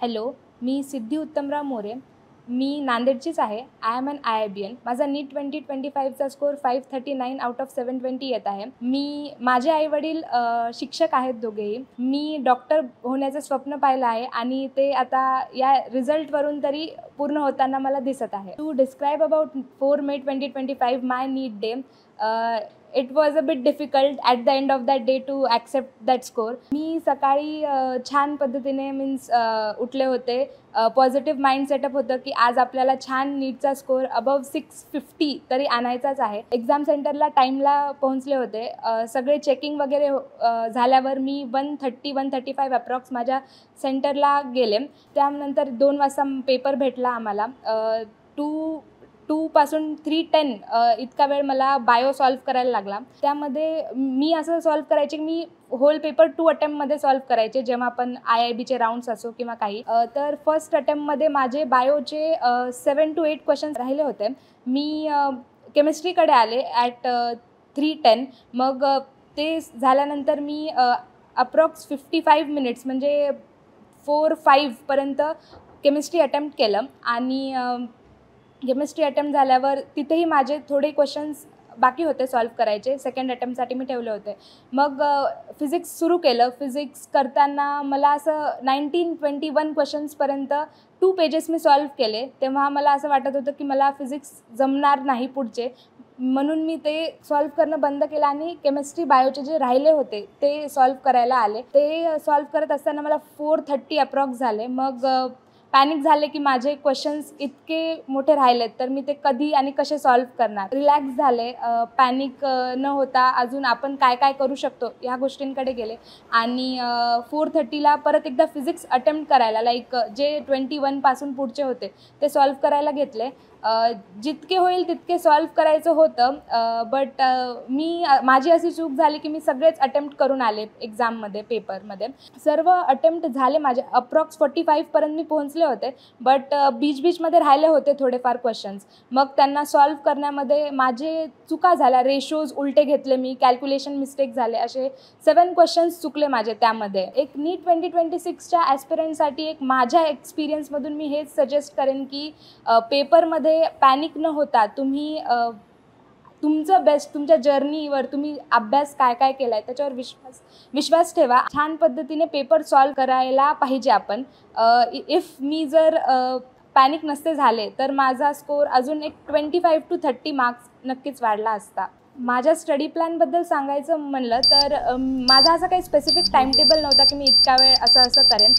Hello, मी सिद्धी उत्तमराव मोरे. मी नांदेडचीच आहे. I am in IIBN. माझा नीट 2025चा स्कोर 539 आउट ऑफ 720 येत आहे. माझे आईवडील शिक्षक आहेत दोघेही. मी डॉक्टर होण्याचं स्वप्न पाहिलं आहे आणि ते आता या रिझल्टवरून तरी पूर्ण होताना मला दिसत आहे. To describe about 4 May 2025 my NEET day. It was a bit difficult at the end of that day to accept that score. मी सकाळी छान पद्धतीने उठले होते. पॉझिटिव्ह माइंड सेटअप होतं की आज आपल्याला छान नीटचा स्कोर अबव 650 तरी आणायचाच आहे. एक्झाम सेंटरला टाईमला पोहोचले होते. सगळे चेकिंग वगैरे झाल्यावर मी 135 अप्रॉक्स माझ्या सेंटरला गेले. त्यानंतर 2 वाजता पेपर भेटला आम्हाला. 2 पासून 3:10 इतका वेळ मला बायो सॉल्व्ह करायला लागला. त्यामध्ये मी असं सॉल्व्ह करायचे की मी होल पेपर 2 अटेम्प्टमध्ये सॉल्व्ह करायचे, जेव्हा आपण IIBचे राऊंड्स असो किंवा काही. तर फर्स्ट अटेम्प्टमध्ये माझे बायोचे 7 to 8 क्वेश्चन्स राहिले होते. मी केमिस्ट्रीकडे आले ॲट 3:10. मग ते झाल्यानंतर मी अप्रॉक्स 55 मिनिट्स म्हणजे 4-5 पर्यंत केमिस्ट्री अटेम्प्ट केलं आणि केमिस्ट्री अटेम्प्ट झाल्यावर तिथेही माझे थोडे क्वेश्चन्स बाकी होते सॉल्व्ह करायचे. सेकंड अटेम्प्टसाठी मी ठेवले होते. मग फिजिक्स सुरू केलं. फिजिक्स करताना मला असं 19-21 क्वेश्चन्सपर्यंत 2 पेजेस मी सॉल्व्ह केले. तेव्हा मला असं वाटत होतं की मला फिजिक्स जमणार नाही पुढचे, म्हणून मी ते सॉल्व्ह करणं बंद केलं आणि केमिस्ट्री बायोचे जे राहिले होते ते सॉल्व्ह करायला आले. ते सॉल्व्ह करत असताना मला 4:30 अप्रॉक्स झाले. मग पॅनिक झाले की माझे क्वेश्चन्स इतके मोठे राहिलेत तर मी ते कधी आणि कसे सॉल्व्ह करणार. रिलॅक्स झाले. पॅनिक न होता अजून आपण काय काय करू शकतो ह्या गोष्टींकडे गेले आणि 4:30ला परत एकदा फिजिक्स अटेम्प्ट करायला जे 21 पासून पुढचे होते ते सॉल्व्ह करायला घेतले. जितके होईल तितके सॉल्व्ह करायचं होतं. बट माझी अशी चूक झाली की मी सगळेच अटेम्प्ट करून आले एक्झाममध्ये, पेपरमध्ये. सर्व अटेम्प्ट झाले माझे. अप्रॉक्स 45 पर्यंत मी पोहोचले होते. बट बीचमध्ये राहिले होते थोडेफार क्वेश्चन्स. मग त्यांना सॉल्व्ह करण्यामध्ये माझे चुका झाल्या. रेशोज उलटे घेतले मी, कॅल्क्युलेशन मिस्टेक झाले. असे 7 क्वेश्चन्स चुकले माझे त्यामध्ये. एक नीट 2026च्या ॲस्पिरंटसाठी एक माझ्या एक्सपिरियन्समधून मी हेच सजेस्ट करेन की पेपरमध्ये पॅनिक न होता तुम्ही तुमचं बेस्ट, तुमच्या जर्नीवर तुम्ही अभ्यास काय काय केला आहे त्याच्यावर विश्वास ठेवा. छान पद्धतीने पेपर सॉल्व्ह करायला पाहिजे आपण. इफ मी जर पॅनिक नसते झाले तर माझा स्कोर अजून एक 25 to 30 मार्क्स नक्कीच वाढला असता. माझ्या स्टडी प्लॅनबद्दल सांगायचं म्हणलं तर माझा असा काही स्पेसिफिक टाईम टेबल नव्हता की मी इतका वेळ असं करेन.